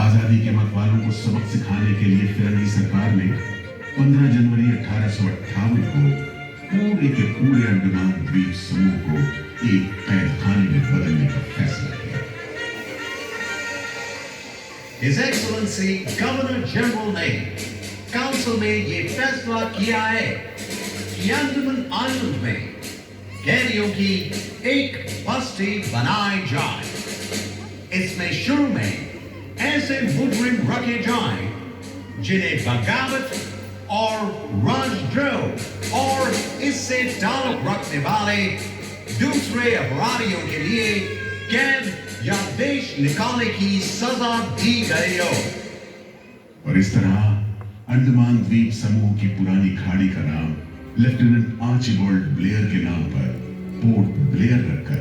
आजादी के मतवालों को सबक सिखाने के लिए फिरंगी सरकार ने 15 जनवरी 1858 को पूरे के पूरे अंडमान द्वीप समूह को एक कैदखाने में बदलने का फैसला किया। His Excellency गवर्नर जनरल ने काउंसिल में ये फैसला किया है कि अंडमान आइलैंड में कैदियों की एक बस्ती बनाई जाए। इसमें शुरू में ऐसे मुजरिम रखे जाएं जिन्हें बगावत और राजद्रोह और इससे ताल्लुक रखने वाले दूसरे अपराधियों के लिए कैद या देश निकालने की सजा दी गई हो। और इस तरह अंडमान द्वीप समूह की पुरानी खाड़ी का नाम लेफ्टिनेंट आर्चिबाल्ड ब्लेयर के नाम पर पोर्ट ब्लेयर रखकर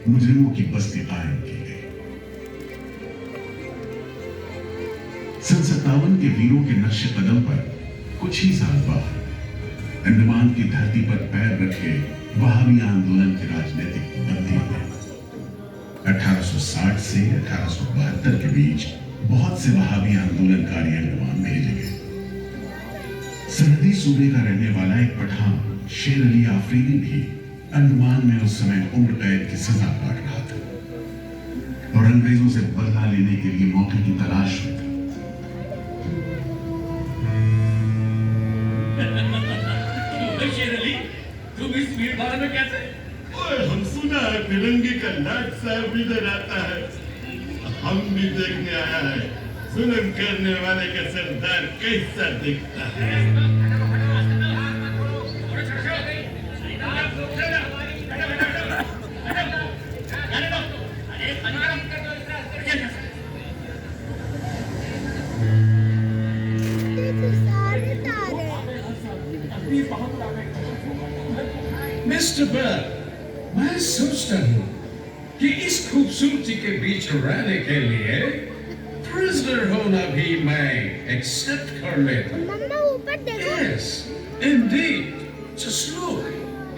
मुजरिमों की बस्ती कायम की गई। सन 57 के वीरों के नक्शे कदम पर कुछ ही साल बाद अंडमान की धरती पर पैर रखे वहाबी आंदोलन के राजनीतिक बंदी हुए। 1860 से 1872 के बीच बहुत से वहाबी आंदोलनकारी अंडमान भेजे गए। सरहदी सूबे का रहने वाला एक पठान शेर अली आफरीदी भी अंडमान में उस समय उम्र कैद की सजा काट रहा था और अंग्रेजों से बदला लेने के लिए मौके की तलाश में था। शेर अली, तुम इस भीड़ भाड़ में कैसे? ओए, हम सुना है फिरंगी का लाट साहब इधर आता है। हम भी देखने आया है जुल्म करने वाले का सरदार कैसा दिखता है। मिस्टर बेल, मैं सोचता हूँ कि इस खूबसूरती के बीच रहने के लिए प्रिजनर होना भी मैं एक्सेप्ट कर लेता हूँ। मम्मा ऊपर देखो। Yes, indeed. Just look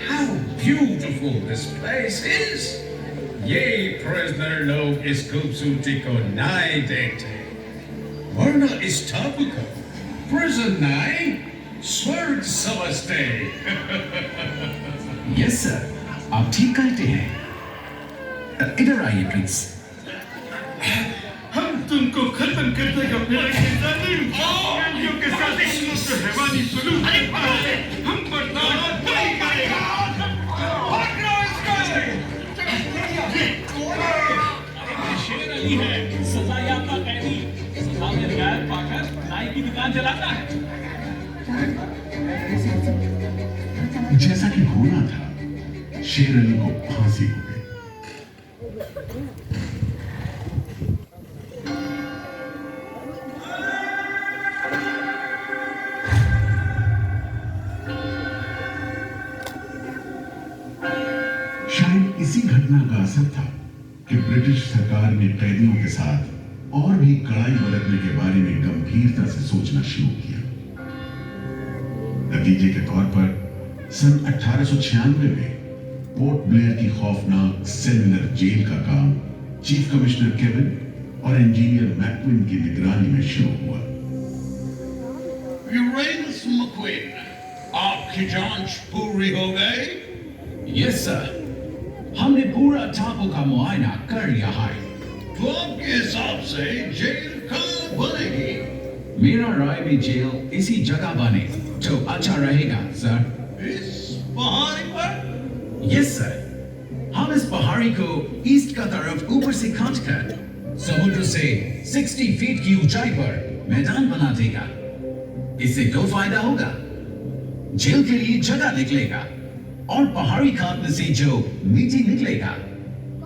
how beautiful this place is. ये प्रिजनर लोग इस खूबसूरती को नहीं देखते, वरना इस टापू को प्रिजन नहीं स्वर्ग समझते। यस सर, आप ठीक कहते हैं। इधर आइए प्लीज। हम तुमको खत्म कर देगा फिरंगी जालिम। कैदियों के साथ इस मुझसे हैवानी सलूक करता है, हम बर्दाश्त नहीं करेगा। पकड़ो इसको। शेर अली है, सजायाफ्ता कैदी, सजा में रियायत पाकर नाई की दुकान चलाता है। जैसा कि होना था, शेर अली को फांसी हो गई। शायद इसी घटना का असर था कि ब्रिटिश सरकार ने कैदियों के साथ और भी कड़ाई बरतने के बारे में गंभीरता से सोचना शुरू किया। नतीजे के तौर पर सन 1896 में पोर्ट ब्लेयर की खौफनाक सेलुलर जेल का काम चीफ कमिश्नर केविन और इंजीनियर मैक्विन की निगरानी में शुरू हुआ। यूरेनस मैक्विन, आपकी जांच पूरी हो गई? यस सर, हमने पूरा टापू का मुआयना कर लिया है। तो आपके हिसाब से जेल कहाँ बनेगी? मेरा राय में जेल इसी जगह बने तो अच्छा रहेगा सर। इस पहाड़ी पर? यस सर, हम इस पहाड़ी को ईस्ट का तरफ ऊपर से काटकर समुद्र से 60 फीट की ऊंचाई पर मैदान बना देगा। इससे दो फायदा होगा, जेल के लिए जगह निकलेगा और पहाड़ी काटने से जो मिट्टी निकलेगा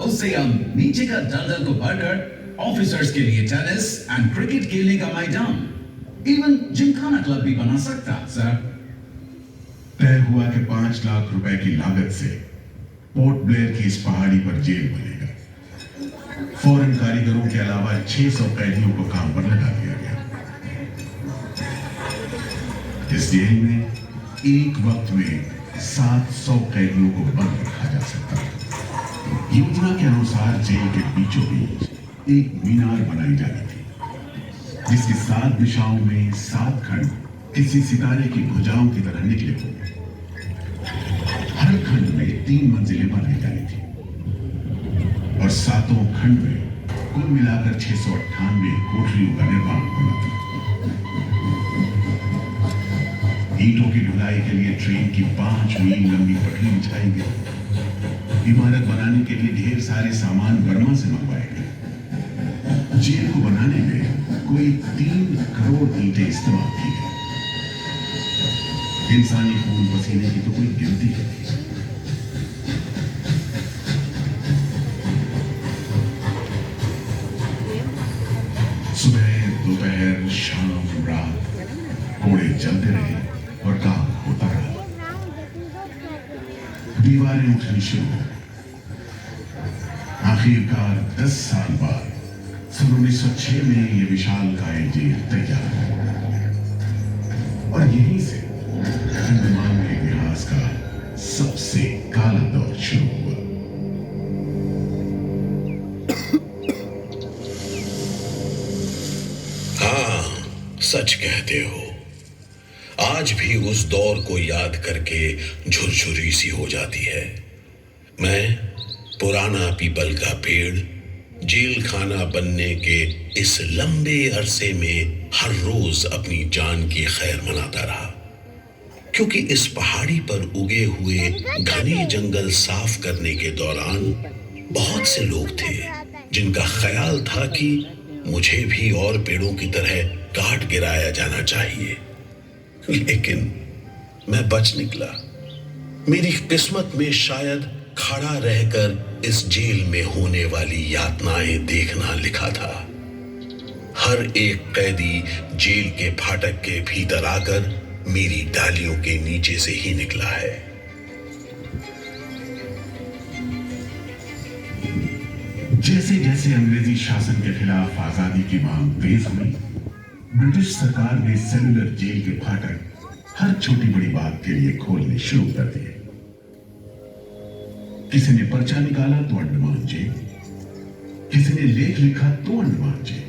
उससे हम नीचे का दलदल को भरकर ऑफिसर्स के लिए टेनिस एंड क्रिकेट खेलने का मैदान, इवन जिमखाना क्लब भी बना सकता सर। तय हुआ कि 5 लाख रुपए की लागत से पोर्ट ब्लेयर की इस पहाड़ी पर जेल बनेगा। फौरन कारीगरों के अलावा 600 कैदियों को काम पर लगा दिया गया। इस जेल में एक वक्त में 700 कैदियों को बंद रखा जा सकता है। योजना के अनुसार जेल के बीचों बीच एक मीनार बनाई जानी थी जिसकी 7 दिशाओं में 7 खंड किसी सितारे की भुजाओं की तरह निकले होंगे। हर खंड में 3 मंजिलें बनाई जानी थी और 7 खंड में कुल मिलाकर 698 कोठरियों का निर्माण होना था। ईंटों की ढुलाई के लिए ट्रेन की 5 मील लंबी पटरी बिछाई गई। इमारत बनाने के लिए ढेर सारे सामान बर्मा से मंगवाए गए। जेल को बनाने में कोई 3 करोड़ ईंटें इस्तेमाल की गई। इंसानी खून पसीने की तो कोई गिनती नहीं। सुबह दोपहर शाम रात कोड़े चलते रहे और काम होता रहा। दीवारें उठनी शुरू हो। आखिरकार 10 साल बाद सन 1906 में यह विशालकाय जेल तैयार हुआ और यहीं से अंडमान के इतिहास का सबसे काला दौर शुरू हुआ। हाँ, सच कहते हो। आज भी उस दौर को याद करके झुरझुरी सी हो जाती है। मैं पुराना पीपल का पेड़ जेल खाना बनने के इस लंबे अरसे में हर रोज अपनी जान की खैर मनाता रहा, क्योंकि इस पहाड़ी पर उगे हुए घने जंगल साफ करने के दौरान बहुत से लोग थे जिनका ख्याल था कि मुझे भी और पेड़ों की तरह काट गिराया जाना चाहिए, लेकिन मैं बच निकला। मेरी किस्मत में शायद खड़ा रहकर इस जेल में होने वाली यातनाएं देखना लिखा था। हर एक कैदी जेल के फाटक के भीतर आकर मेरी डालियों के नीचे से ही निकला है। जैसे जैसे अंग्रेजी शासन के खिलाफ आजादी की मांग तेज हुई, ब्रिटिश सरकार ने सेलुलर जेल के फाटक हर छोटी बड़ी बात के लिए खोलने शुरू कर दिए। किसी ने पर्चा निकाला तो अंडमान जेल, किसी ने लेख लिखा तो अंडमान जेल।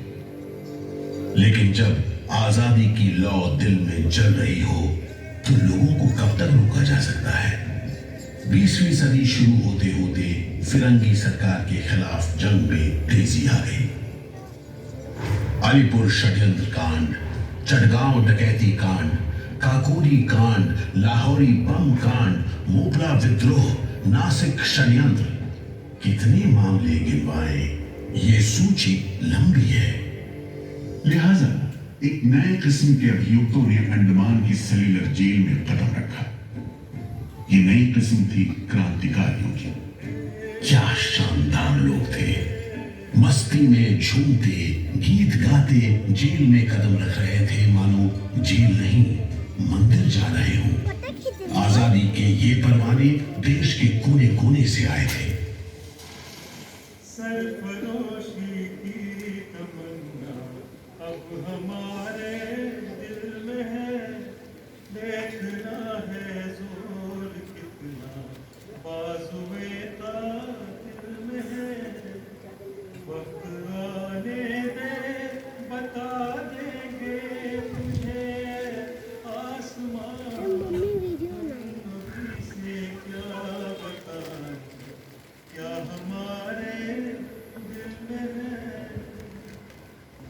लेकिन जब आजादी की लौ दिल में जल रही हो तो लोगों को कब तक रोका जा सकता है? 20वीं सदी शुरू होते होते फिरंगी सरकार के खिलाफ जंग में तेजी आ गई। अलीपुर षड्यंत्र कांड, चटगांव डकैती कांड, काकोरी कांड, लाहौरी बम कांड, मोपला विद्रोह, नासिक षड्यंत्र, कितने मामले गिनवाएं, ये सूची लंबी है। लिहाजा एक नए किस्म के अभियुक्तों ने अंडमान की सेल्युलर जेल में कदम रखा। ये नई किस्म थी क्रांतिकारियों की। क्या शानदार लोग थे, मस्ती में झूमते गीत गाते जेल में कदम रख रहे थे, मानो जेल नहीं मंदिर जा रहे हों। आजादी के ये परवाने देश के कोने कोने से आए थे। सरफरोशी की तमन्ना अब हमारे दिल में है, देखना है जोर कितना बाजुए का दिल में है। वक्त आने दे बता देंगे तुझे आसमान से क्या बताएं, क्या हमारे दिल में है।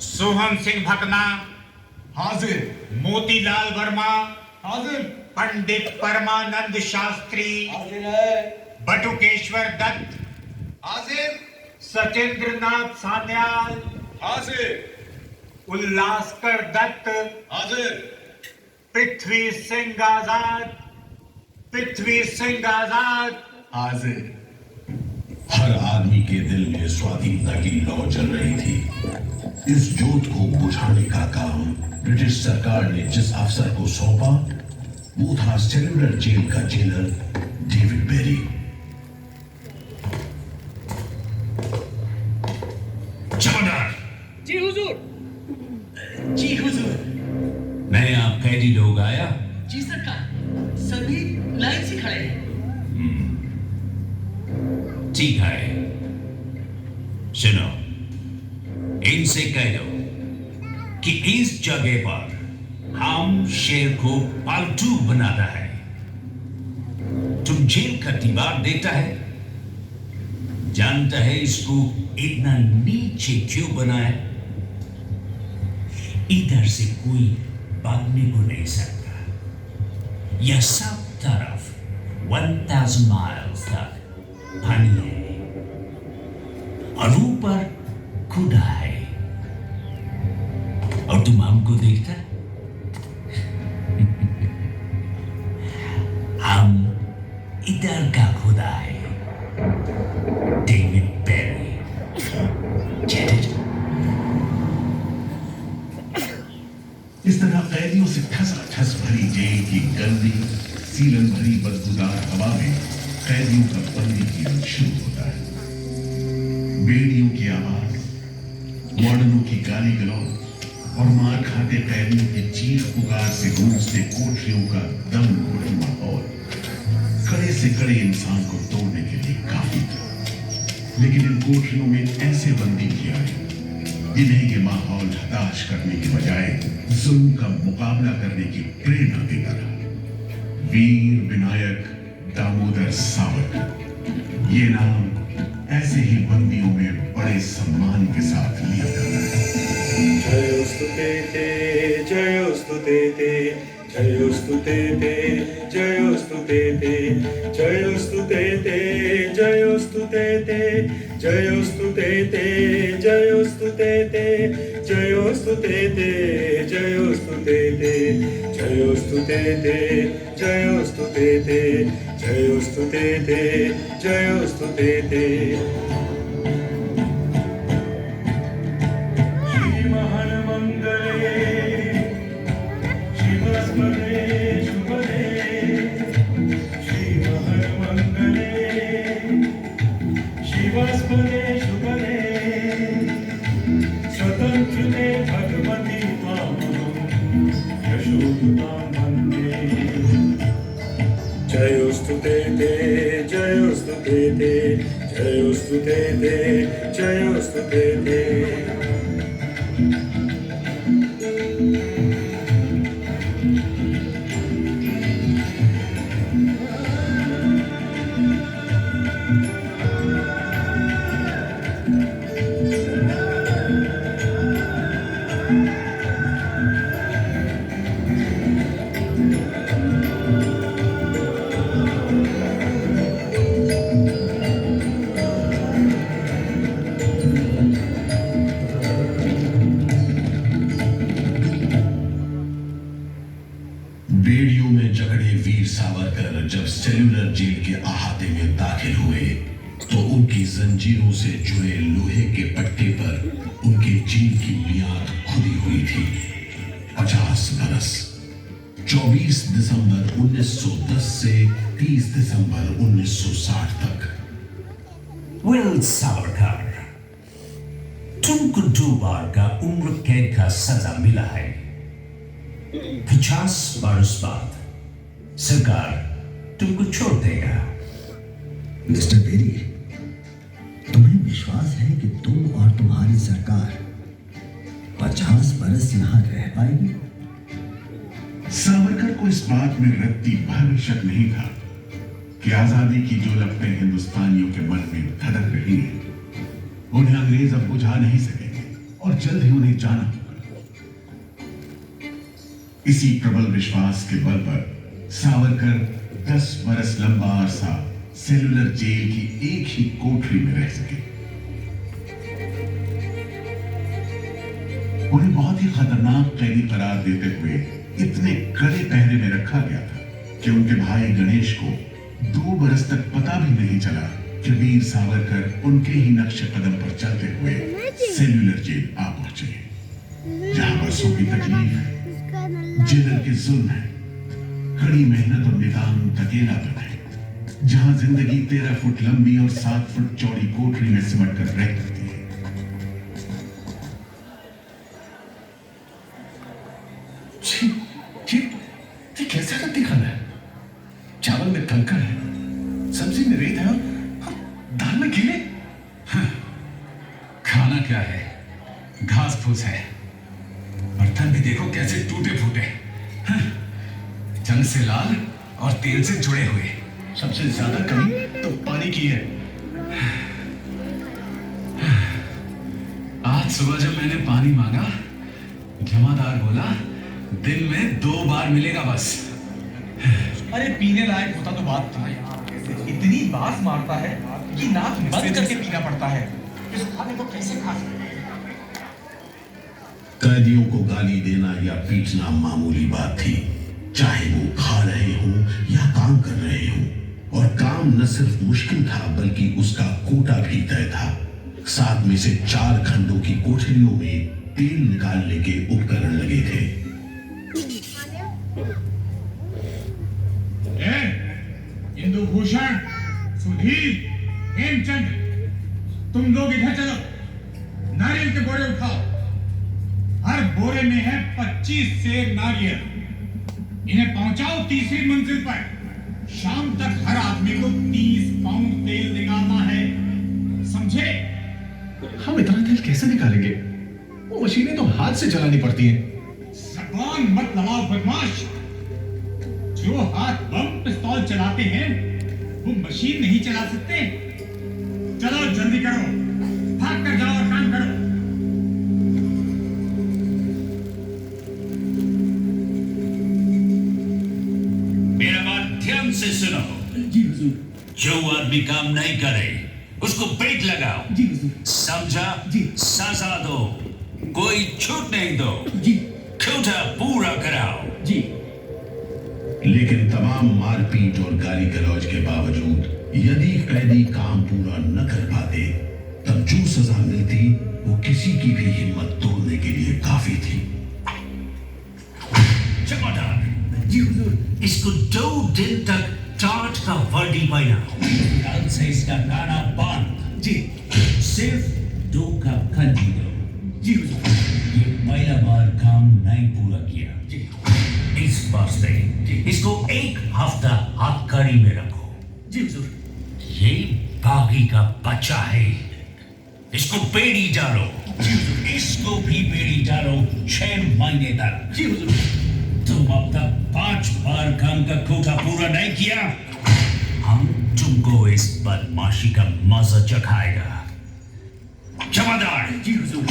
सोहम सिंह भकना हाजिर। मोतीलाल वर्मा हाजिर। पंडित परमानंद शास्त्री हाजिर है। बटुकेश्वर दत्त हाजिर। सचेंद्र नाथ सान्याल हाजिर। उल्लासकर दत्त हाजिर। पृथ्वी सिंह आजाद पृथ्वी सिंह आजाद हाजिर। हर आदमी के दिल में स्वाधीनता की लौ जल रही थी। इस जोत को बुझाने का काम ब्रिटिश सरकार ने जिस अफसर को सौंपा वो था सेलुलर जेल का जेलर डेविड बेरी। जमादार जी हुजूर। जी हुजूर। नया कैदी लोग आया। जी सरकार, सभी लाइन से खड़े हैं। ठीक है, सुनो, इनसे कह दो कि इस जगह पर हम शेर को पालतू बनाता है। तुम जेल का दीवार देखता है, जानता है इसको इतना नीचे क्यों बनाया? इधर से कोई भागने को नहीं सकता। यह सब तरफ 1000 माइल्स तक पानी है और ऊपर खुदा है। और तुम हमको देखता? हम इधर का खुदा है, डेविड पेरी। Get it? इस तरह कैदियों से ठस भरी जेल की गंदी सीलन भरी बदबूदार हवा में कैदियों का बंदी जीवन शुरू होता है। बेड़ियों की आवाज, वार्डनों की गाली गलौज और मार खाते कैदियों की चीख पुकार से गूंजते कोठरियों का दम घोटू माहौल कड़े से कड़े इंसान को तोड़ने के लिए काफी था। लेकिन इन कोठरियों में ऐसे बंदी भी आए जिन्हें ये माहौल हताश करने के बजाय जुल्म का मुकाबला करने की प्रेरणा देता रहा। वीर विनायक दामोदर सावरकर, ये नाम ऐसे ही बंदियों में बड़े सम्मान के साथ लिया जाता है। जयोस्तु ते जयोस्तु ते जयोस्तु ते जयोस्तु ते जयोस्तु ते जयोस्तु ते जयोस्तु ते जयोस्तु ते जयोस्तु ते जयोस्तु ते जयोस्तु ते जयोस्तु ते जयोस्तु ते जयोस्तु ते स्वतंत्रते भगवती यशोदां वन्दे। जयोस्तु ते जयोस्तु ते जयोस्तु ते जयोस्तु ते बेड़ियों में जकड़े वीर सावरकर जब सेल्यूलर जेल के अहाते में दाखिल हुए तो उनकी जंजीरों से जुड़े लोहे के पट्टे पर उनके जेल की मियाद खुदी हुई थी 50 बरस। 24 दिसंबर 1910 से 30 दिसंबर 1960 तक। विल सावरकर, तुमको 2 बार का उम्र कैद का सजा मिला है। 50 बरस बाद सरकार तुमको छोड़ देगा। मिस्टर बेरी, तुम्हें विश्वास है कि तुम और तुम्हारी सरकार 50 बरस यहाँ रह पाएगी? सावरकर को इस बात में रत्ती भर शक नहीं था कि आजादी की जो लपटें हिंदुस्तानियों के मन में धड़क रही हैं, उन्हें अंग्रेज अब बुझा नहीं सकेंगे और जल्द ही उन्हें जाना होगा। इसी प्रबल विश्वास के बल पर सावरकर 10 बरस लंबा अरसा सेल्यूलर जेल की एक ही कोठरी में रह सके। उन्हें बहुत ही खतरनाक कैदी करार देते हुए इतने कड़े पहरे में रखा गया था कि उनके भाई गणेश को 2 बरस तक पता भी नहीं चला कि वीर सावरकर उनके ही नक्शे कदम पर चलते हुए सेल्यूलर जेल आ पहुंचे, जहां बरसों की तकलीफ है, जेलर के जुल्म है, कड़ी मेहनत और निदान अकेलापन है, जहां जिंदगी 13 फुट लंबी और 7 फुट चौड़ी कोठरी में सिमट कर रह करती है। ये कैसा रत्ती खाना है? चावल में कंकड़ है, सब्जी में रेत है और दाल में कीड़े। खाना क्या है? घास फूस है। बर्तन भी देखो कैसे टूटे फूटे, जंग से लाल और तेल से जुड़े हुए। सबसे ज्यादा कमी तो पानी की है। आज सुबह जब मैंने पानी मांगा, जमादार बोला दिन में 2 बार मिलेगा बस। अरे पीने लायक होता तो बात था, इतनी बास मारता है कि नाक बंद करके पीना पड़ता है। इस खाने को कैसे खा सकते हैं? कैदियों को गाली देना या पीटना मामूली बात थी, चाहे वो खा रहे हों या काम कर रहे हों। और काम न सिर्फ मुश्किल था बल्कि उसका कोटा भी तय था। 7 में से 4 खंडों की कोठरियों में तेल निकालने के उपकरण लगे थे। इंदुभूषण, सुधीर, हेमचंद, तुम लोग इधर चलो, नारियल के बोरे उठाओ। हर बोरे में है 25 सेर नारियल। इन्हें पहुंचाओ तीसरी मंजिल पर। शाम तक हर आदमी को 30 पाउंड तेल निकालना है, समझे? हम इतना तेल कैसे निकालेंगे? वो मशीनें तो हाथ से चलानी पड़ती हैं। जबान मत लड़ाओ बदमाश। जो हाथ बम पिस्तौल चलाते हैं वो मशीन नहीं चला सकते। चलो जल्दी करो, भाग कर जाओ और काम करो। मेरा बात ध्यान से सुनो। जी हुजूर। जो आदमी काम नहीं करे उसको पेट लगाओ, जी हुजूर। समझा? जी। सजा दो, कोई छूट नहीं दो। जी कोटा पूरा कराओ। जी। लेकिन तमाम मारपीट और गाली गलौज के बावजूद यदि कैदी काम पूरा न कर पाते, तब जो सजा मिलती वो किसी की भी हिम्मत तोड़ने के लिए काफी थी। जमादार जी हुजूर। इसको 2 दिन तक टाट का वर्दी पहनाओ। कल से इसका खाना बंद। जी। सिर्फ 2 कप खंडी दो। जी हुजूर। ये पहला बार काम नहीं पूरा किया, जी। इस वास्ते इसको 1 हफ्ता हथकड़ी में रखो। जी हुजूर। ये बागी का बच्चा है, इसको बेड़ी डालो। जी हुजूर। इसको भी बेड़ी डालो 6 महीने तक। जी हुजूर। तुम अब तक 5 बार काम का कोटा पूरा नहीं किया, हम तुमको इस बदमाशी का मजा चखाएगा। जमादार जी हुजूर।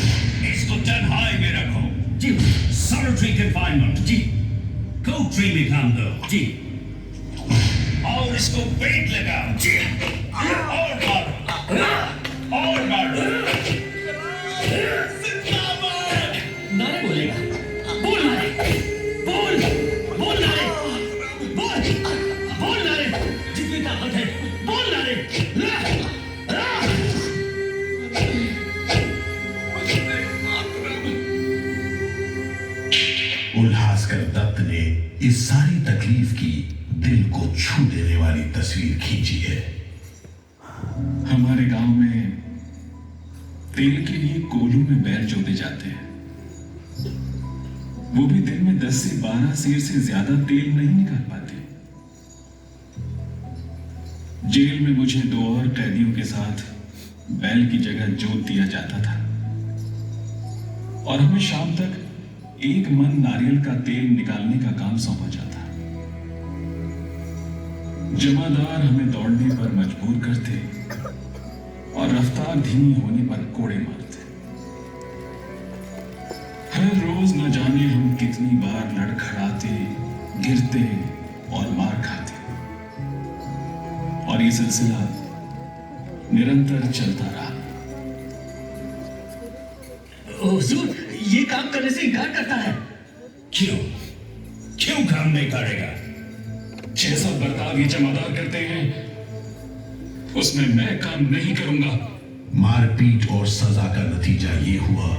इसको तन्हाई में रखो। जी हुजूर। Solitary confinement. जी। कोठरी में काम दो। जी। और इसको पेट लगाओ। जी। और मारो, और मारो। नारे बोलेगा। बोल नारे, बोल, बोल नारे, बोल, बोल नारे, जितनी ताकत है, बोल नारे। उल्हासकर दत्त ने इस सारी तकलीफ की दिल को छू देने वाली तस्वीर खींची है। हमारे गांव में तेल के लिए कोलू में बैल जोते जाते हैं। वो भी दिन में 10 से 12 सेर से ज्यादा तेल नहीं निकाल पाते। जेल में मुझे 2 और कैदियों के साथ बैल की जगह जोत दिया जाता था और हमें शाम तक 1 मन नारियल का तेल निकालने का काम सौंपा जाता। जमादार हमें दौड़ने पर मजबूर करते और रफ्तार धीमी होने पर कोड़े मारते। हर रोज न जाने हम कितनी बार लड़खड़ाते, गिरते और मार खाते, और ये सिलसिला निरंतर चलता रहा। हुजूर, ये काम करने से इनकार करता है। क्यों? क्यों काम नहीं करेगा? जैसा बर्ताव ये जमादार करते हैं उसमें मैं काम नहीं करूंगा। मारपीट और सजा का नतीजा ये हुआ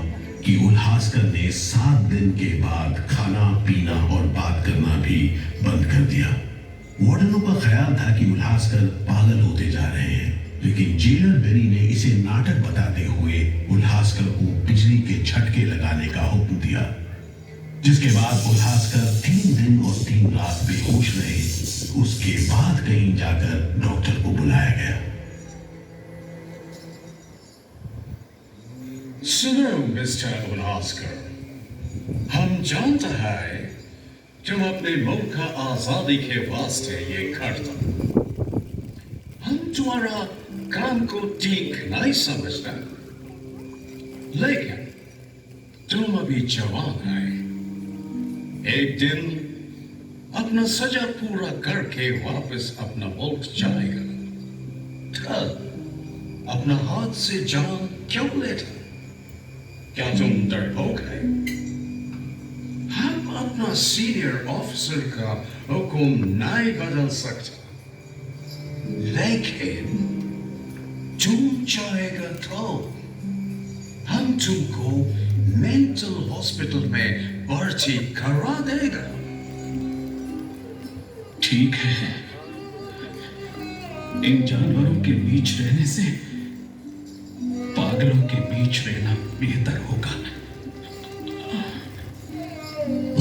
कि उल्हासकर ने 7 दिन के बाद खाना पीना और बात करना भी बंद कर दिया। वार्डनों का ख्याल था कि उल्हासकर पागल होते जा रहे हैं, लेकिन जेलर बेरी ने इसे नाटक बताते हुए उल्हासकर को बिजली के झटके लगाने का हुक्म दिया, जिसके बाद उल्हासकर 3 दिन और 3 रात बेहोश रहे। उसके बाद कहीं जाकर डॉक्टर को बुलाया गया। सुनो मिस्टर उल्हासकर, हम जानते हैं तुम अपने मुल्क का आजादी के वास्ते ये करता। हम तुम्हारा काम को ठीक नहीं समझता, लेकिन तुम अभी जवान है। एक दिन अपना सजा पूरा करके वापस अपना मुल्क जाएगा, तब अपना हाथ से जान क्यों लेता? क्या तुम डरपोक है? हम अपना सीनियर ऑफिसर का हुक्म नहीं बदल सकता, लेकिन तुम चाहेगा तो हम तुमको मेंटल हॉस्पिटल में भर्ती करा देगा। ठीक है, इन जानवरों के बीच रहने से पागलों के बीच रहना बेहतर होगा।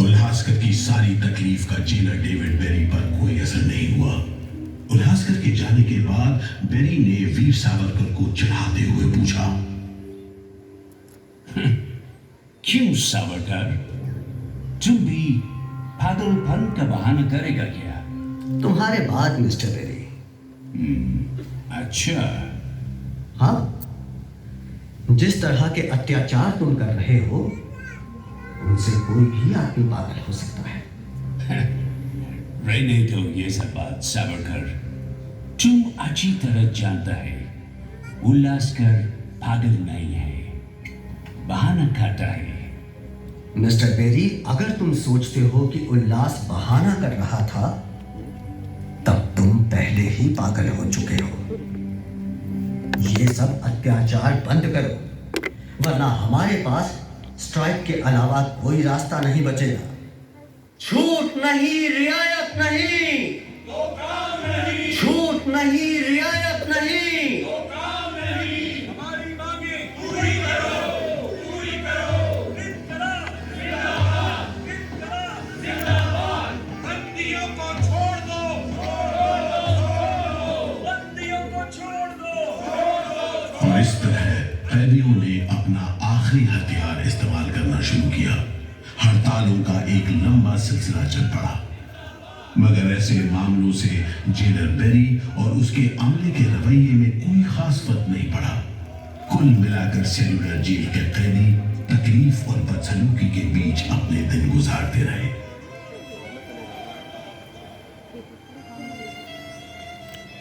उल्हासकर की सारी तकलीफ का जेलर डेविड बेरी पर कोई असर नहीं हुआ। उल्हासकर के जाने के बाद बेरी ने वीर सावरकर को चिढ़ाते हुए पूछा, क्यों सावरकर, तुम भी पागलपन का बहाना करेगा क्या? तुम्हारे बाद मिस्टर बेरी। अच्छा। हाँ, जिस तरह के अत्याचार तुम कर रहे हो उनसे कोई भी आदमी पागल हो सकता है। रहने दो ये सब बात सावरकर, तुम अच्छी तरह जानता है उल्लासकर पागल नहीं है, बहाना खाता है। मिस्टर बेरी, अगर तुम सोचते हो कि उल्लास बहाना कर रहा था तब तुम पहले ही पागल हो चुके हो। ये सब अत्याचार बंद करो, वरना हमारे पास स्ट्राइक के अलावा कोई रास्ता नहीं बचेगा। छूट नहीं, रियायत नहीं, छूट नहीं, रियायत नहीं। हमारी मांगे पूरी करो, पूरी करो। जिंदाबाद। बंदियों को छोड़ दो, बंदियों को छोड़ दो। और इस तरह कैदियों ने अपना आखिरी हथियार इस्तेमाल करना शुरू किया। हड़तालों का एक लंबा सिलसिला चल पड़ा, मगर ऐसे मामलों से जेलर बेरी और उसके अमले के रवैये में कोई खास फर्क नहीं पड़ा। कुल मिलाकर सेलुलर जेल के कैदी तकलीफ और बदसलूकी के बीच अपने दिन गुजारते रहे।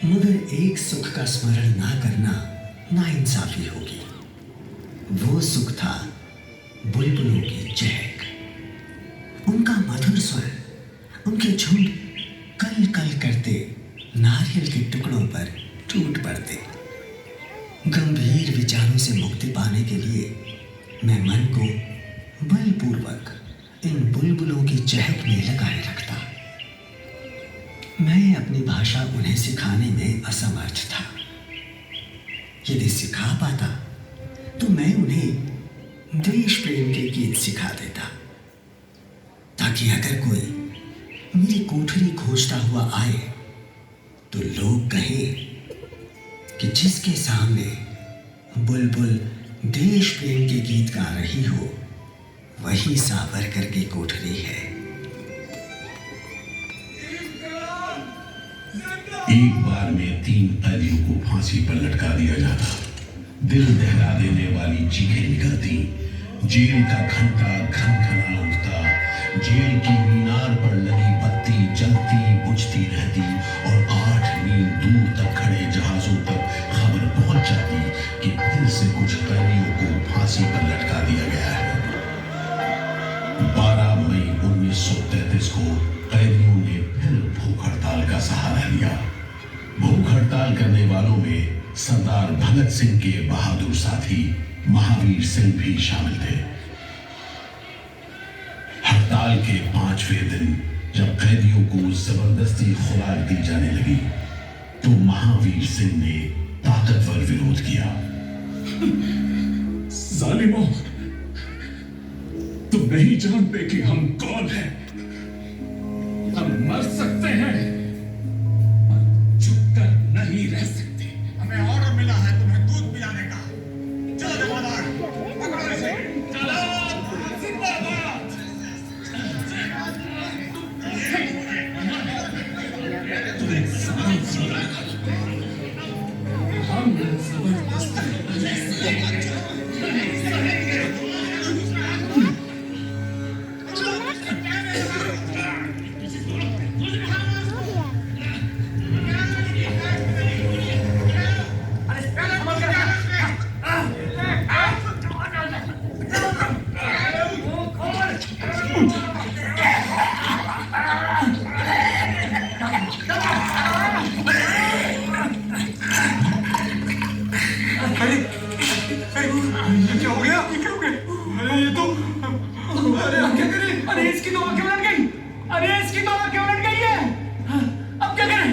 मगर एक सुख का स्मरण ना करना नाइंसाफी होगी। वो सुख था बुलबुलों की चहक, उनका मधुर स्वर, उनके झुंड कल कल करते नारियल के टुकड़ों पर टूट पड़ते। गंभीर विचारों से मुक्ति पाने के लिए मैं मन को बलपूर्वक इन बुलबुलों की चहक में लगाए रखता। मैं अपनी भाषा उन्हें सिखाने में असमर्थ था। यदि सिखा पाता तो मैं उन्हें देश प्रेम के गीत सिखा देता, ताकि अगर कोई मेरी कोठरी खोजता हुआ आए तो लोग कहें कि जिसके सामने बुलबुल देश प्रेम के गीत गा रही हो वही सावरकर की कोठरी है। एक बार में 3 कैदियों को फांसी पर लटका दिया जाता। दिल दहला देने वाली चीखें निकलती, जेल का घंटा घनघना उठता, जेल की मीनार पर लगी बत्ती जलती बुझती रहती और 8 मील दूर तक खड़े जहाजों तक खबर पहुंच जाती कि फिर से कुछ कैदियों को फांसी पर लटका दिया गया है। 12 मई 1933 को कैदियों ने फिर भूख हड़ताल का सहारा लिया। भूख हड़ताल करने वालों में सरदार भगत सिंह के बहादुर साथी महावीर सिंह भी शामिल थे। हड़ताल के 5वें दिन जब कैदियों को जबरदस्ती खुराक दी जाने लगी तो महावीर सिंह ने ताकतवर विरोध किया। जालिमों, तुम नहीं जानते कि हम कौन हैं। हम मर सकते हैं पर छुपकर नहीं रह सकते। हमें ऑर्डर मिला है तुम्हें दूध पिलाने का। चलो जमादार, पकड़ो इसे। जिंदाबाद। अरे ये क्या हो गया? ये क्या हो गया? अरे ये तो अरे अब क्या करें? अरे इसकी तो आंखें उलट गई। अरे इसकी तो आंखें उलट गई है। अब क्या करें?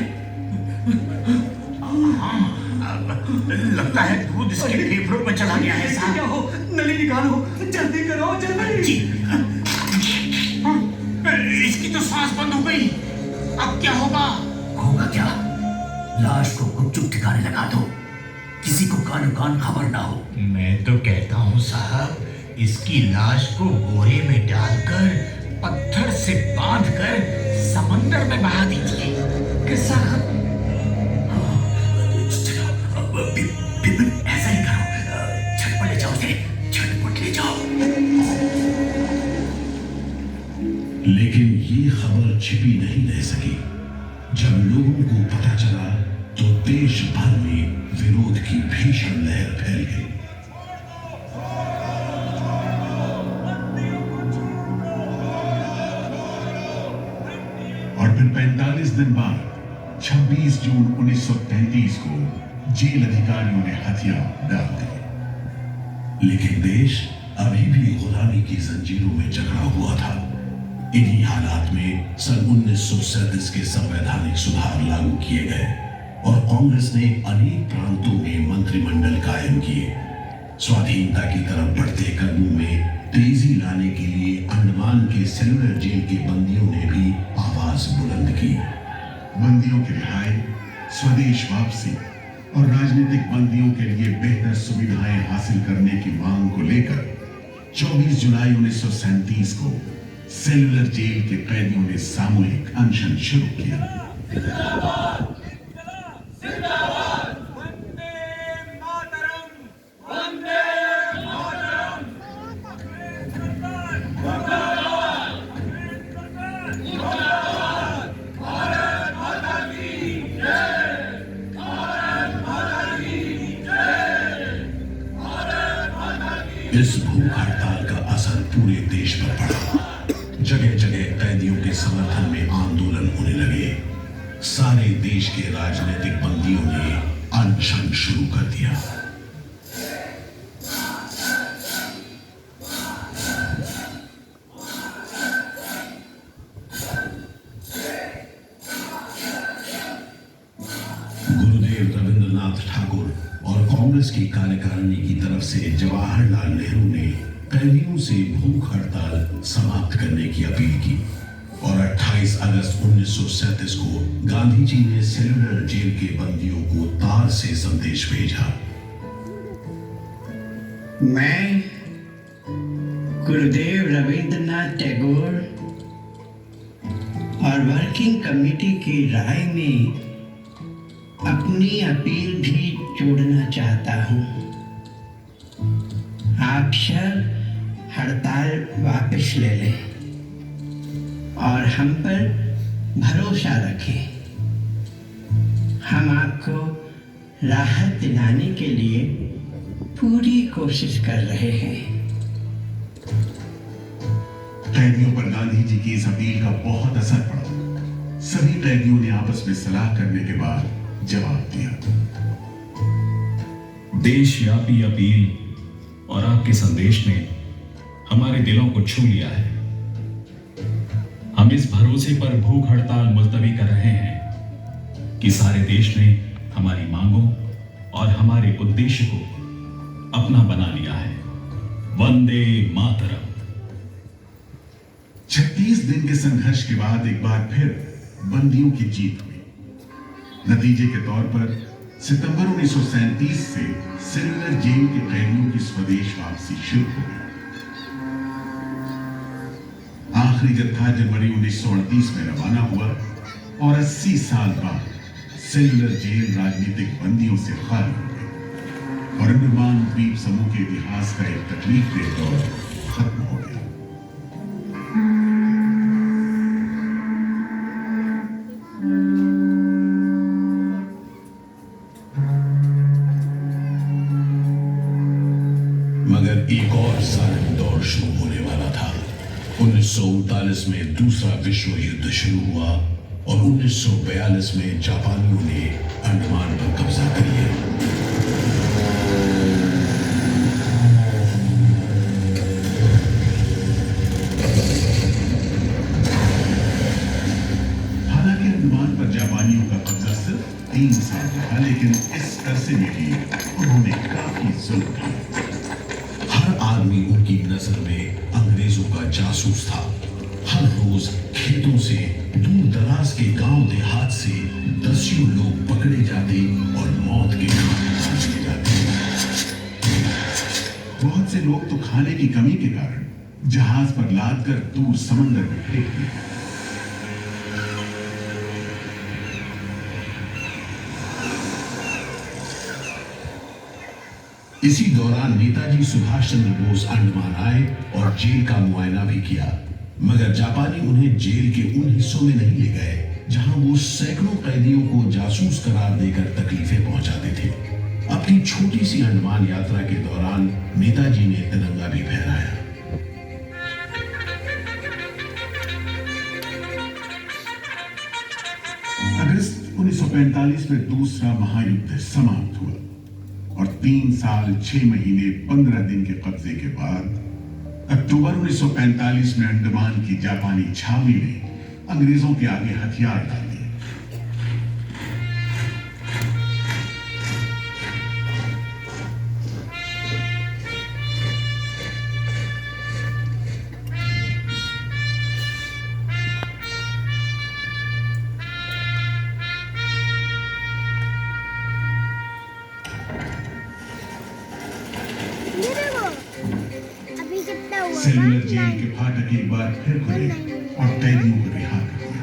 लगता है दूध इसके फेफड़ों में चला गया है साहब। क्या हो? नली निकालो, जल्दी करो, जल्दी। जी। इसकी तो सांस बंद हो गई। अब क्या होगा? होगा क्या? लाश को गुपचुप ठिकाने लगा दो, किसी को कानो कान खबर ना हो। मैं तो कहता हूँ साहब, इसकी लाश को बोरे में डालकर पत्थर से बांधकर समंदर में बहा दीजिए। कैसा? बिपिन ऐसा ही करो, झटपट ले जाओ उसे, झटपट ले जाओ। लेकिन ये खबर छिपी नहीं रह सकी। जब लोगों को पता चला तो देश भर में विरोध की भीषण लहर फैल गई। और फिर 45 दिन बाद 26 जून 1933 को जेल अधिकारियों ने हथियार डाल दिए। लेकिन देश अभी भी गुलामी की जंजीरों में जकड़ा हुआ था। इन्हीं हालात में सन 1937 के संवैधानिक सुधार लागू किए गए और कांग्रेस ने अनेक प्रांतों में मंत्रिमंडल कायम किए। स्वाधीनता की तरफ बढ़ते कदमों में तेजी लाने के लिए अंडमान के सेलुलर जेल के बंदियों ने भी आवाज बुलंद की। बंदियों की रिहाई, स्वदेश वापसी और राजनीतिक बंदियों के लिए बेहतर सुविधाएं हासिल करने की मांग को लेकर 24 जुलाई 1937 को सेलुलर जेल के कैदियों ने सामूहिक अनशन शुरू किया। इस भूख हड़ताल का असर पूरे देश पर पड़ा। जगह जगह कैदियों के समर्थन में आंदोलन होने लगे। सारे देश के राजनीतिक बंदियों ने अनशन शुरू कर दिया। गुरुदेव रविंद्रनाथ ठाकुर और कांग्रेस की कार्यकारिणी की तरफ से जवाहरलाल नेहरू ने कैदियों से भूख हड़ताल समाप्त करने की अपील की और 28 अगस्त 1937 को गांधी जी ने सेलुलर जेल के बंदियों को तार से संदेश भेजा। मैं गुरुदेव रविंद्रनाथ टैगोर और वर्किंग कमेटी की राय में अपनी अपील भी जोड़ना चाहता हूँ। आप सब हड़ताल वापस ले लें और हम पर भरोसा रखें। हम आपको राहत दिलाने के लिए पूरी कोशिश कर रहे हैं। कैदियों पर गांधी जी की इस अपील का बहुत असर पड़ा। सभी कैदियों ने आपस में सलाह करने के बाद जवाब दिया। देशव्यापी अपील और आपके संदेश ने हमारे दिलों को छू लिया है। हम इस भरोसे पर भूख हड़ताल मुलतवी कर रहे हैं कि सारे देश ने हमारी मांगों और हमारे उद्देश्य को अपना बना लिया है। वंदे मातरम। 36 दिन के संघर्ष के बाद एक बार फिर बंदियों की जीत हुई। नतीजे के तौर पर सितंबर 1937 से सेलुलर जेल के कैदियों की स्वदेश वापसी शुरू हो गई। आखिरी जत्था जनवरी 1938 में रवाना हुआ और 80 साल बाद सेलुलर जेल राजनीतिक बंदियों से खाली हो गई और अंडमान द्वीप समूह के इतिहास का एक तकलीफदेह दौर खत्म हो गया। मगर एक और जालिम दौर शुरू होने वाला था। 1939 में दूसरा विश्व युद्ध शुरू हुआ और 1942 में जापानियों ने अंडमान पर कब्जा कर लिया। हालांकि अंडमान पर जापानियों का कब्जा सिर्फ 3 साल रहा, लेकिन इस अरसे में भी उन्होंने काफी जुल्म किया। हर आदमी उनकी नजर में अंग्रेजों का जासूस था। हर रोज खेतों से, दूर दराज के गांव देहात से दसियों लोग पकड़े जाते और मौत के घाट उतार दिए जाते। बहुत से लोग तो खाने की कमी के कारण जहाज पर लाद कर दूर समंदर में फेंक दिए। इसी दौरान नेताजी सुभाष चंद्र बोस अंडमान आए और जेल का मुआयना भी किया, मगर जापानी उन्हें जेल के उन हिस्सों में नहीं ले गए जहां वो सैकड़ों कैदियों को जासूस करार देकर तकलीफें पहुंचाते थे। अपनी छोटी सी अंडमान यात्रा के दौरान नेताजी ने तिरंगा भी फहराया। अगस्त 1945 में दूसरा महायुद्ध समाप्त हुआ और 3 साल 6 महीने 15 दिन के कब्जे के बाद अक्टूबर 1945 में अंडमान की जापानी छावनी ने अंग्रेजों के आगे हथियार डाल दिए। सेलुलर जेल के फाटक एक बार फिर खुले और कैदियों को रिहा कर दिया।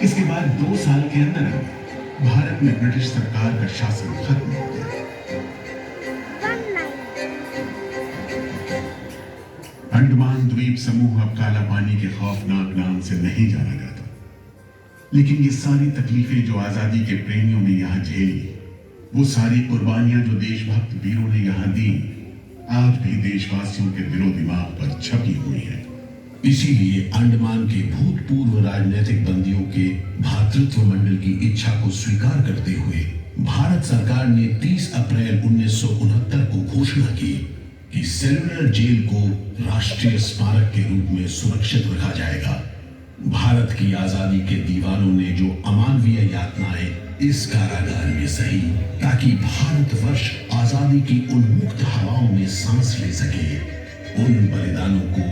इसके बाद 2 साल के अंदर भारत में ब्रिटिश सरकार का शासन खत्म हो गया। अंडमान द्वीप समूह अब काला पानी के खौफनाक नाम से नहीं जाना जाता, लेकिन ये सारी तकलीफें जो आजादी के प्रेमियों ने यहाँ झेली, वो सारी कुर्बानियां जो देशभक्त वीरों ने यहाँ दी, आज भी देशवासियों के दिलो दिमाग पर छपी हुई है। इसीलिए अंडमान के भूतपूर्व राजनीतिक बंदियों के भातृत्व मंडल की इच्छा को स्वीकार करते हुए भारत सरकार ने 30 अप्रैल 1969 को घोषणा की कि सेलुलर जेल को राष्ट्रीय स्मारक के रूप में सुरक्षित रखा जाएगा। भारत की आजादी के दीवानों ने जो अमानवीय यातनाएं इस कारागार में सही, ताकि भारतवर्ष आजादी की उन्मुक्त हवाओं में सांस ले सके, उन बलिदानों को